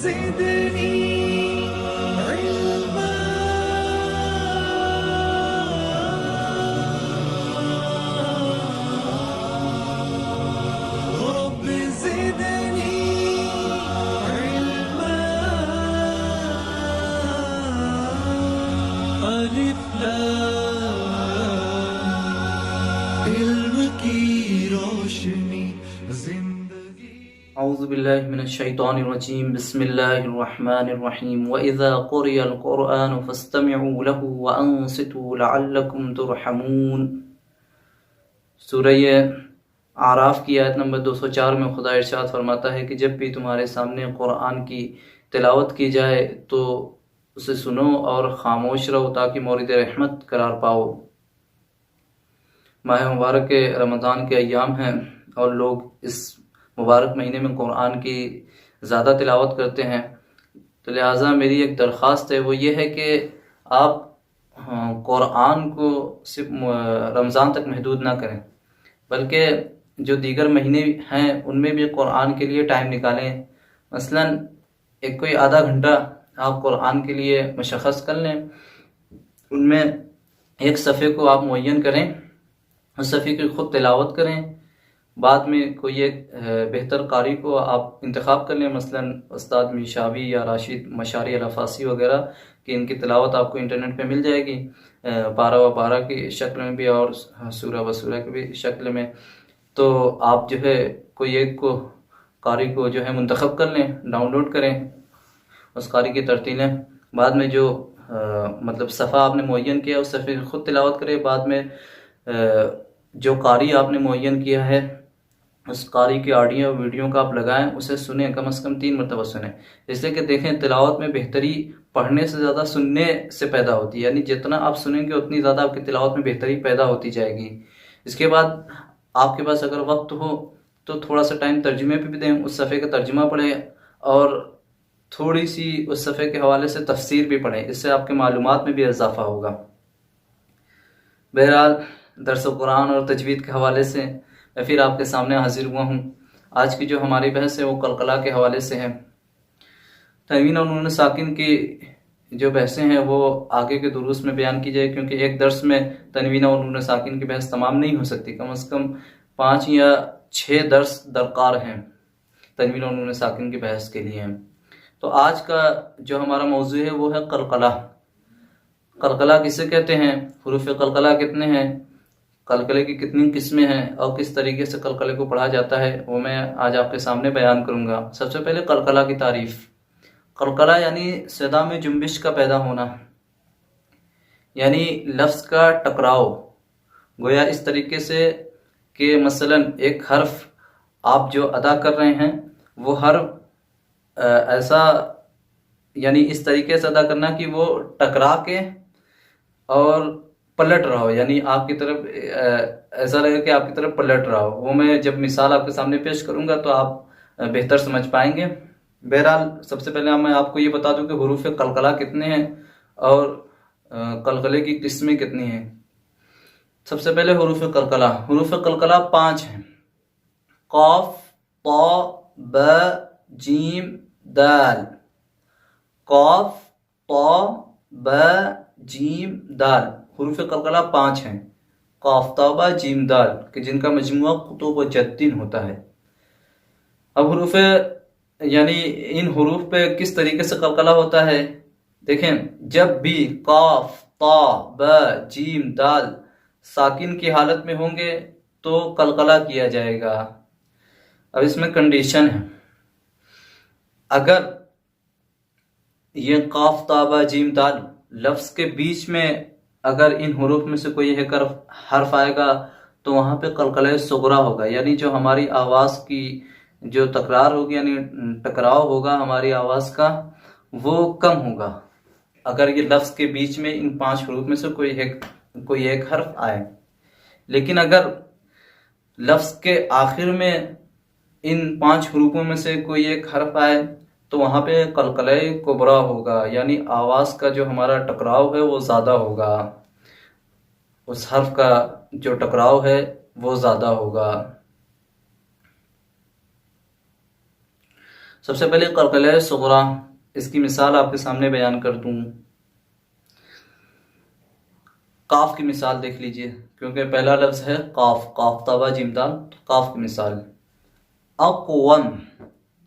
زدني علما رب زدني علما ألف لام علم کی روشنی زندگی اعوذ باللہ من الشیطان الرجیم بسم اللہ الرحمن الرحیم وَإِذَا قُرِئَ الْقُرْآنُ فَاسْتَمِعُوا لَهُ وَأَنصِتُوا لَعَلَّكُمْ تُرْحَمُونَ۔ سورہ اعراف کی آیت نمبر 204 میں خدا ارشاد فرماتا ہے کہ جب بھی تمہارے سامنے قرآن کی تلاوت کی جائے تو اسے سنو اور خاموش رہو تاکہ مورد رحمت قرار پاؤ۔ ماہ مبارک رمضان کے ایام ہیں اور لوگ اس مبارک مہینے میں قرآن کی زیادہ تلاوت کرتے ہیں، تو لہٰذا میری ایک درخواست ہے، وہ یہ ہے کہ آپ قرآن کو صرف رمضان تک محدود نہ کریں، بلکہ جو دیگر مہینے ہیں ان میں بھی قرآن کے لیے ٹائم نکالیں۔ مثلا کوئی آدھا گھنٹہ آپ قرآن کے لیے مشخص کر لیں، ان میں ایک صفحے کو آپ معین کریں، اس صفحے کی خود تلاوت کریں، بعد میں کوئی ایک بہتر قاری کو آپ انتخاب کر لیں، مثلا استاد میشاوی یا راشد مشاری الفاسی وغیرہ، کہ ان کی تلاوت آپ کو انٹرنیٹ پہ مل جائے گی، پارہ و پارہ کی شکل میں بھی اور سورہ و سورہ کی بھی شکل میں۔ تو آپ جو ہے کوئی ایک کو قاری کو جو ہے منتخب کر لیں، ڈاؤن لوڈ کریں اس قاری کی ترتیلیں، بعد میں جو مطلب صفحہ آپ نے معین کیا اس صفحے کی خود تلاوت کریں، بعد میں جو قاری آپ نے معین کیا ہے اس قاری کی آڈیو ویڈیو کا آپ لگائیں، اسے سنیں، کم از کم 3 مرتبہ سنیں، اس لیے کہ دیکھیں تلاوت میں بہتری پڑھنے سے زیادہ سننے سے پیدا ہوتی ہے، یعنی جتنا آپ سنیں گے اتنی زیادہ آپ کی تلاوت میں بہتری پیدا ہوتی جائے گی۔ اس کے بعد آپ کے پاس اگر وقت ہو تو تھوڑا سا ٹائم ترجمے پہ بھی دیں، اس صفحے کا ترجمہ پڑھیں اور تھوڑی سی اس صفحے کے حوالے سے تفسیر بھی پڑھیں، اس سے آپ کے معلومات میں بھی اضافہ ہوگا۔ بہرحال درس قرآن اور تجوید کے حوالے سے میں پھر آپ کے سامنے حاضر ہوا ہوں۔ آج کی جو ہماری بحث ہے وہ قلقلہ کے حوالے سے ہے۔ تنوین اور نون ساکن کی جو بحثیں ہیں وہ آگے کے دروس میں بیان کی جائے، کیونکہ ایک درس میں تنوین اور نون ساکن کی بحث تمام نہیں ہو سکتی، کم از کم 5 یا 6 درس درکار ہیں تنوین اور نون ساکن کی بحث کے لیے۔ تو آج کا جو ہمارا موضوع ہے وہ ہے قلقلہ۔ قلقلہ کسے کہتے ہیں، حروف قلقلہ کتنے ہیں، قلقلے کی کتنی قسمیں ہیں اور کس طریقے سے قلقلے کو پڑھا جاتا ہے، وہ میں آج آپ کے سامنے بیان کروں گا۔ سب سے پہلے قلقلہ کی تعریف۔ قلقلہ یعنی صدا میں جنبش کا پیدا ہونا، یعنی لفظ کا ٹکراؤ، گویا اس طریقے سے کہ مثلا ایک حرف آپ جو ادا کر رہے ہیں وہ حرف ایسا یعنی اس طریقے سے ادا کرنا کہ وہ ٹکرا کے اور پلٹ رہا ہو، یعنی آپ کی طرف ایسا لگے کہ آپ کی طرف پلٹ رہا ہو۔ وہ میں جب مثال آپ کے سامنے پیش کروں گا تو آپ بہتر سمجھ پائیں گے۔ بہرحال سب سے پہلے میں آپ کو یہ بتا دوں کہ حروف قلقلہ کتنے ہیں اور قلقلے کی قسمیں کتنی ہیں۔ سب سے پہلے حروف قلقلہ۔ حروف قلقلہ 5 ہیں: قاف، طا، با، جیم، دال۔ قاف، طا، با، جیم، دال، حروف قلقلہ 5 ہیں، قاف، طا، با، جیم، دال، کہ جن کا مجموعہ قطب و جدین ہوتا ہے۔ اب حروف یعنی ان حروف پہ کس طریقے سے قلقلہ ہوتا ہے، دیکھیں جب بھی قاف، طا، با، جیم، دال ساکن کی حالت میں ہوں گے تو قلقلہ کیا جائے گا۔ اب اس میں کنڈیشن ہے، اگر یہ قاف، طا، با، جیم، دال لفظ کے بیچ میں اگر ان حروف میں سے کوئی ایک حرف آئے گا تو وہاں پہ قلقلہ صغریٰ ہوگا، یعنی جو ہماری آواز کی جو تکرار ہوگی یعنی ٹکراؤ ہوگا ہماری آواز کا وہ کم ہوگا، اگر یہ لفظ کے بیچ میں ان 5 حروف میں سے کوئی ایک حرف آئے۔ لیکن اگر لفظ کے آخر میں ان 5 حروفوں میں سے کوئی ایک حرف آئے تو وہاں پہ قلقلہ کبریٰ ہوگا، یعنی آواز کا جو ہمارا ٹکراؤ ہے وہ زیادہ ہوگا، اس حرف کا جو ٹکراؤ ہے وہ زیادہ ہوگا۔ سب سے پہلے قلقلہ صغریٰ، اس کی مثال آپ کے سامنے بیان کر دوں۔ قاف کی مثال دیکھ لیجئے، کیونکہ پہلا لفظ ہے قاف، قاف تابا جیم دال، قاف کی مثال۔ اقوم،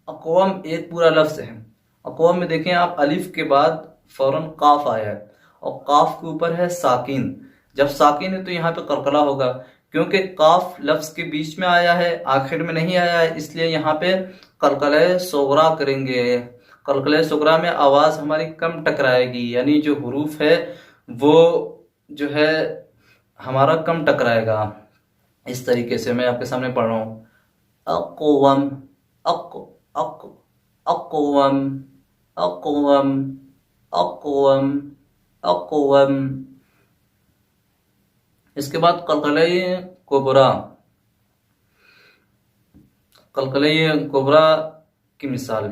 اقوم ایک پورا لفظ ہے۔ اقوم میں دیکھیں آپ، الف کے بعد فوراً قاف آیا ہے اور قاف کے اوپر ہے ساکن۔ جب ساکن ہے تو یہاں پہ قلقلہ ہوگا، کیونکہ قاف لفظ کے بیچ میں آیا ہے، آخر میں نہیں آیا ہے، اس لیے یہاں پہ قلقلہ صغریٰ کریں گے۔ قلقلہ صغریٰ میں آواز ہماری کم ٹکرائے گی، یعنی جو حروف ہے وہ جو ہے ہمارا کم ٹکرائے گا۔ اس طریقے سے میں آپ کے سامنے پڑھ رہا ہوں، اقوم، اقوم، اقوم، اقوم، اقوم۔ اس کے بعد قلقلہ کبریٰ، قلقلہ کبریٰ کی مثال،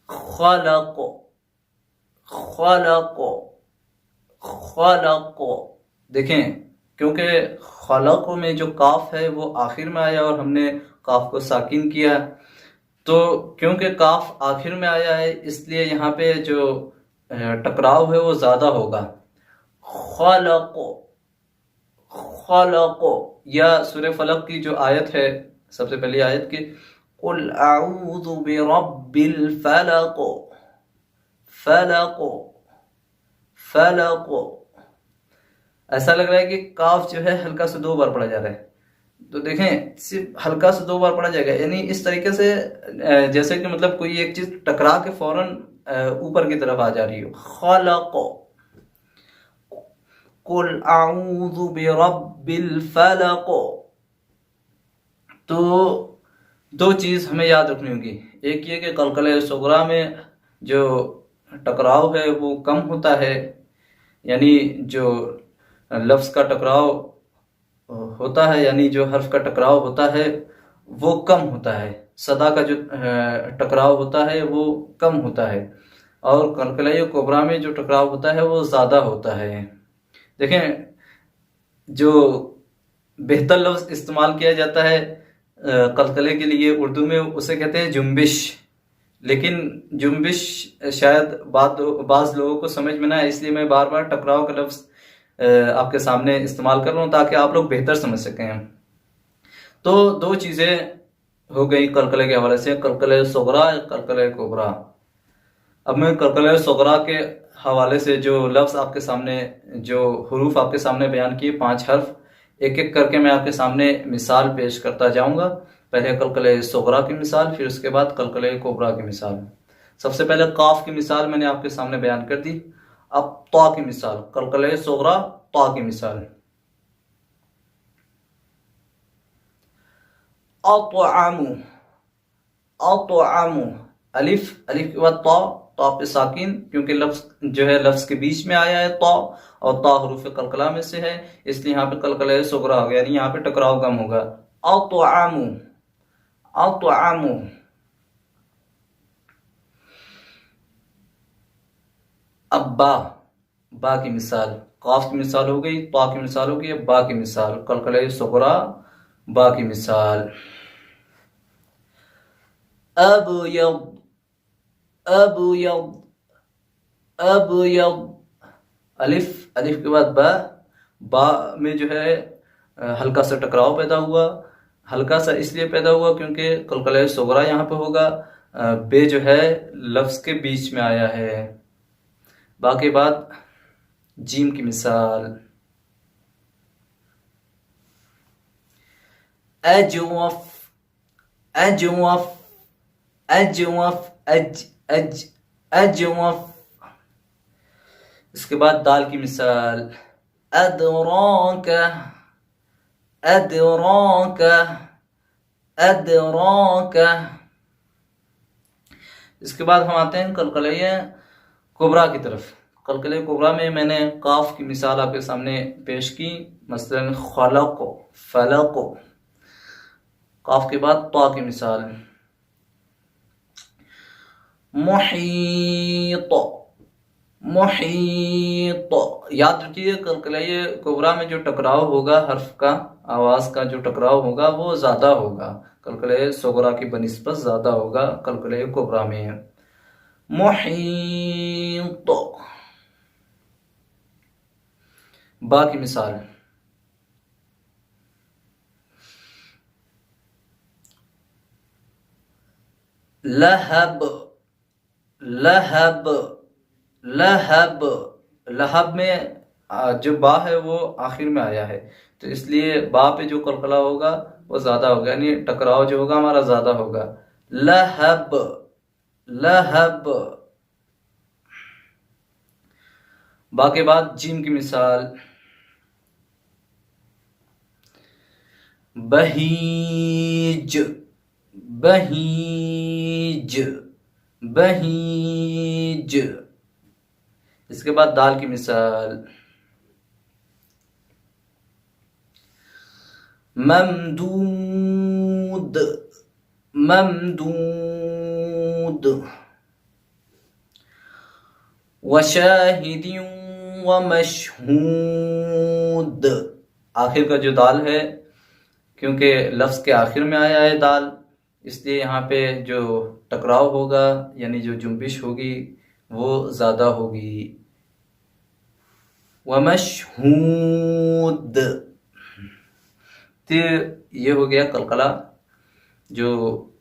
خلق، خلق، خلق۔ دیکھیں کیونکہ خلق میں جو کاف ہے وہ آخر میں آیا اور ہم نے کاف کو ساکن کیا، تو کیونکہ کاف آخر میں آیا ہے اس لیے یہاں پہ جو ٹکراؤ ہے وہ زیادہ ہوگا۔ خلق، خلق۔ یا سورہ فلق کی جو آیت ہے، سب سے پہلی آیت کی، قل اعوذ برب الفلق، فلق، فلق۔ ایسا لگ رہا ہے کہ کاف جو ہے ہلکا سے 2 بار پڑھا جا رہا ہے، تو دیکھیں صرف ہلکا سے 2 بار پڑھا جائے گا، یعنی اس طریقے سے جیسے کہ مطلب کوئی ایک چیز ٹکرا کے فوراً اوپر کی طرف آ جا رہی ہو۔ خلق، قل اعوذ برب الفلق۔ تو 2 چیز ہمیں یاد رکھنی ہوگی، ایک یہ کہ قلقلہ صغریٰ میں جو ٹکراؤ ہے وہ کم ہوتا ہے، یعنی جو لفظ کا ٹکراؤ ہوتا ہے، یعنی جو حرف کا ٹکراؤ ہوتا ہے وہ کم ہوتا ہے، صدا کا جو ٹکراؤ ہوتا ہے وہ کم ہوتا ہے، اور قلقلہ کبریٰ میں جو ٹکراؤ ہوتا ہے وہ زیادہ ہوتا ہے۔ دیکھیں جو بہتر لفظ استعمال کیا جاتا ہے قلقلے کے لیے اردو میں، اسے کہتے ہیں جنبش، لیکن جنبش شاید بعض لوگوں کو سمجھ میں نہ آئے، اس لیے میں بار بار ٹکراؤ کا لفظ آپ کے سامنے استعمال کر رہا ہوں تاکہ آپ لوگ بہتر سمجھ سکیں۔ تو 2 چیزیں ہو گئی قلقلے کے حوالے سے، قلقلہ صغریٰ، قلقلہ کبریٰ۔ اب میں قلقلہ صغریٰ کے حوالے سے جو لفظ آپ کے سامنے، جو حروف آپ کے سامنے بیان کیے، 5 حرف، ایک ایک کر کے میں آپ کے سامنے مثال پیش کرتا جاؤں گا۔ پہلے قلقلہ صغریٰ کی مثال، پھر اس کے بعد قلقلہ کبریٰ کی مثال۔ سب سے پہلے قاف کی مثال میں نے آپ کے سامنے بیان کر دی، اب طا کی مثال، قلقلہ صغریٰ طا کی مثال۔ اطعم، اطعم، الف کے بعد طا، طا پہ ساکن، کیونکہ لفظ جو ہے لفظ کے بیچ میں آیا ہے طا، اور طا حروف قلقلہ میں سے ہے، اس لیے یہاں پہ قلقلہ صغریٰ ہو گیا، یعنی یہاں پہ ٹکراؤ کم ہوگا۔ اطعم، اطعم۔ اب با کی مثال، قاف کی مثال ہو گئی، طا کی مثال ہو گئی، اب با کی مثال، قلقلہ صغریٰ با کی مثال۔ ابیض، ابیض، ابیض۔ الف کے بعد با میں جو ہے ہلکا سا ٹکراؤ پیدا ہوا، ہلکا سا اس لیے پیدا ہوا کیونکہ قلقلہ صغریٰ یہاں پہ ہوگا، بے جو ہے لفظ کے بیچ میں آیا ہے۔ با کے بعد جیم کی مثال، اجوف، اجوف، اجوف، اجوف۔ اس کے بعد دال کی مثال، ادراک، ادراک، ادراک۔ اس کے بعد ہم آتے ہیں قلقلہ کبریٰ کی طرف۔ قلقلہ کبریٰ میں نے قاف کی مثال آپ کے سامنے پیش کی، مثلا خلق، فلق۔ قاف کے بعد طا کی مثال، محیط، محیط۔ یاد رکھیے قلقلہ کبریٰ میں جو ٹکراؤ ہوگا، حرف کا، آواز کا جو ٹکراؤ ہوگا وہ زیادہ ہوگا، قلقلہ صغرا کی بنسبت زیادہ ہوگا قلقلہ کبریٰ میں. محیط. با کی مثال لہب. لہب لہب لہب میں جو با ہے وہ آخر میں آیا ہے، تو اس لیے با پہ جو قلقلہ ہوگا وہ زیادہ ہوگا، یعنی ٹکراؤ جو ہوگا ہمارا زیادہ ہوگا. لہب لہب. با کے بعد جیم کی مثال بہیج. بہیج بہیج. اس کے بعد دال کی مثال ممدود. ممدود. وشاہد ومشہود. آخر کا جو دال ہے، کیونکہ لفظ کے آخر میں آیا ہے دال، اس لیے یہاں پہ جو ٹکراؤ ہوگا یعنی جو جنبش ہوگی وہ زیادہ ہوگی. ومشہود. تو یہ ہو گیا قلقلہ جو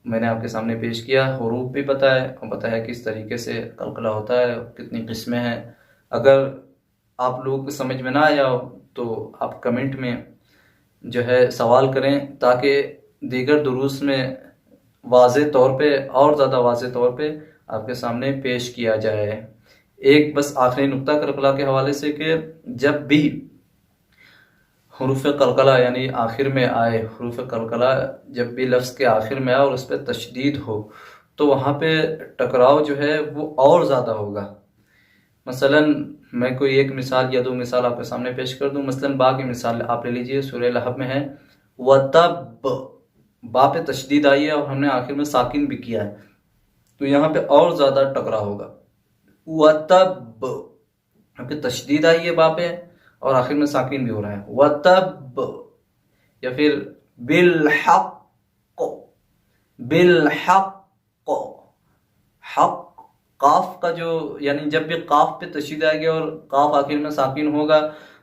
میں نے آپ کے سامنے پیش کیا. حروف بھی پتہ ہے اور بتایا کس طریقے سے قلقلہ ہوتا ہے، کتنی قسمیں ہیں. اگر آپ لوگوں کو سمجھ میں نہ آیا ہو تو آپ کمنٹ میں جو ہے سوال کریں تاکہ دیگر دروس میں واضح طور پہ اور زیادہ واضح طور پہ آپ کے سامنے پیش کیا جائے. ایک بس آخری نقطہ قلقلہ کے حوالے سے کہ جب بھی حروف قلقلہ یعنی آخر میں آئے، حروف قلقلہ جب بھی لفظ کے آخر میں آئے اور اس پہ تشدید ہو تو وہاں پہ ٹکراؤ جو ہے وہ اور زیادہ ہوگا. مثلا میں کوئی ایک مثال یا دو مثال آپ کے سامنے پیش کر دوں. مثلا با کی مثال آپ لے لیجئے، سورہ لہب میں ہے وَتَبْ. با پہ تشدید آئی ہے اور ہم نے آخر میں ساکن بھی کیا ہے، تو یہاں پہ اور زیادہ ٹکرا ہوگا. وَتَبْ. یہاں پہ تشدید آئی ہے با پہ اور آخر میں ساکن بھی ہو رہا ہے. وَتَبْ. یا پھر بالحق. بالحق. حق قاف کا جو یعنی جب بھی قاف پہ تشدید آئے گی اور قاف آخر میں ساکن ہوگا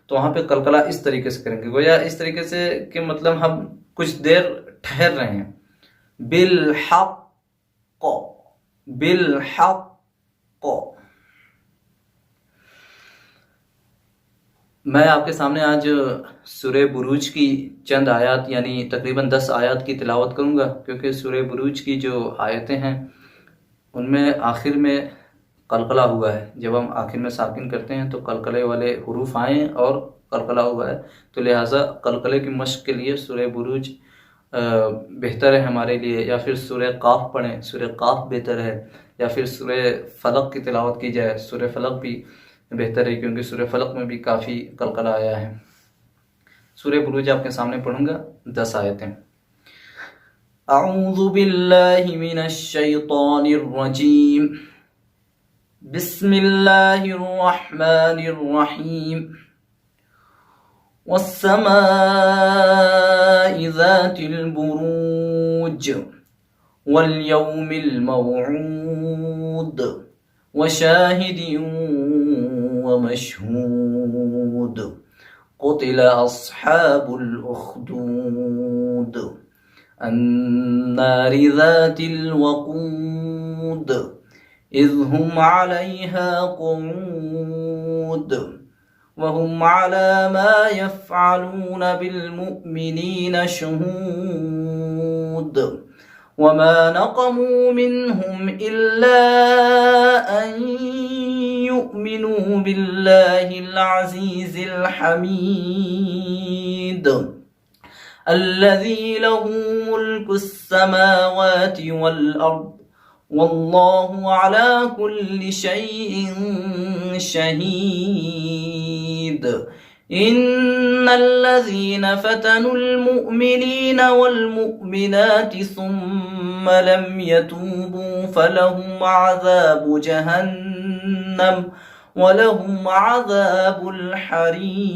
تو وہاں پہ قلقلہ اس طریقے سے کریں گے، گویا اس طریقے سے کہ مطلب ہم کچھ دیر ٹھہر رہے ہیں. بالحق. بالحق. میں آپ کے سامنے آج سورہ بروج کی چند آیات یعنی تقریباً 10 آیات کی تلاوت کروں گا، کیونکہ سورہ بروج کی جو آیتیں ہیں ان میں آخر میں قلقلہ ہوا ہے. جب ہم آخر میں ساکن کرتے ہیں تو قلقلے والے حروف آئیں اور قلقلہ ہوا ہے، تو لہٰذا قلقلے کی مشق کے لیے سورہ بروج بہتر ہے ہمارے لیے، یا پھر سورہ قاف پڑھیں، سورہ قاف بہتر ہے، یا پھر سورہ فلق کی تلاوت کی جائے. سورہ فلق بھی بہتر ہے کیونکہ سورہ فلق میں بھی کافی قلقلہ آیا ہے. سورہ بروج آپ کے سامنے پڑھوں گا 10 آیتیں. اعوذ باللہ من الشیطان الرجیم. بسم اللہ الرحمن الرحیم. والسماء ذات البروج واليوم الموعود وشاهد ومشهود. قتل أصحاب الأخدود النار ذات الوقود إذ هم عليها قعود وهم على ما يفعلون بالمؤمنين شهود. وما نقموا منهم إلا أن يؤمنوا بالله العزيز الحميد الذي له ملك السماوات والأرض والله على كل شيء شهيد. إن الذين فتنوا المؤمنين والمؤمنات ثم لم يتوبوا فلهم عذاب جهنم ولهم عذاب الحريق.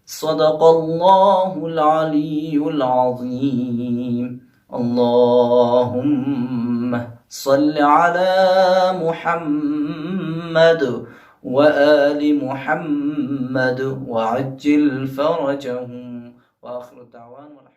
صدق اللہ العلی العظیم. اللہم صل علی محمد وآل محمد وعجل فرجهم. وآخر دعوانا